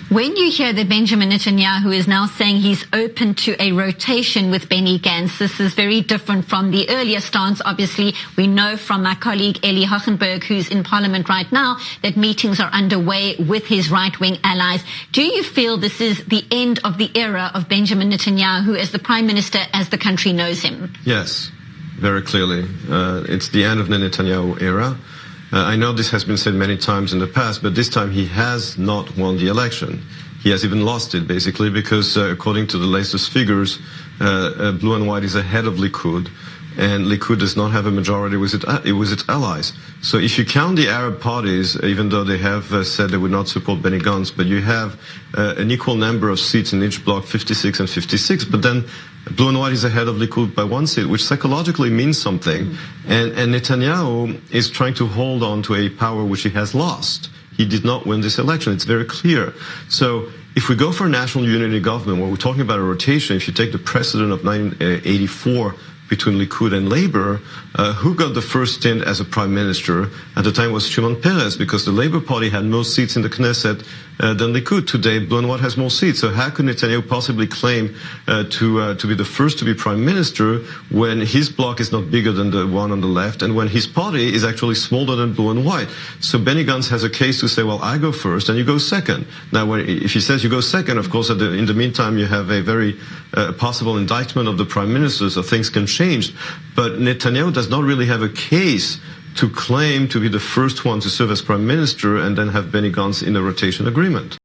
When you hear that Benjamin Netanyahu is now saying he's open to a rotation with Benny Gantz, this is very different from the earlier stance. Obviously, we know from my colleague Eli Hochenberg, who's in Parliament right now, that meetings are underway with his right-wing allies. Do you feel this is the end of the era of Benjamin Netanyahu as the Prime Minister as the country knows him? Yes, very clearly. It's the end of the Netanyahu era. I know this has been said many times in the past, but this time he has not won the election. He has even lost it, basically, because according to the latest figures, Blue and White is ahead of Likud, and Likud does not have a majority with its allies. So if you count the Arab parties, even though they have said they would not support Benny Gantz, but you have an equal number of seats in each bloc, 56 and 56, but then Blue and White is ahead of Likud by one seat, which psychologically means something. And Netanyahu is trying to hold on to a power which he has lost. He did not win this election. It's very clear. So if we go for a national unity government, where we're talking about a rotation, if you take the precedent of 1984 between Likud and Labour, who got the first stint as a prime minister at the time was Shimon Peres, because the Labour Party had more seats in the Knesset than Likud. Today, Blue and White has more seats. So how could Netanyahu possibly claim to be the first to be prime minister when his bloc is not bigger than the one on the left and when his party is actually smaller than Blue and White? So Benny Gantz has a case to say, well, I go first and you go second. Now, if he says you go second, of course, in the meantime, you have a very possible indictment of the prime minister, so things can change. But Netanyahu does not really have a case to claim to be the first one to serve as prime minister and then have Benny Gantz in a rotation agreement.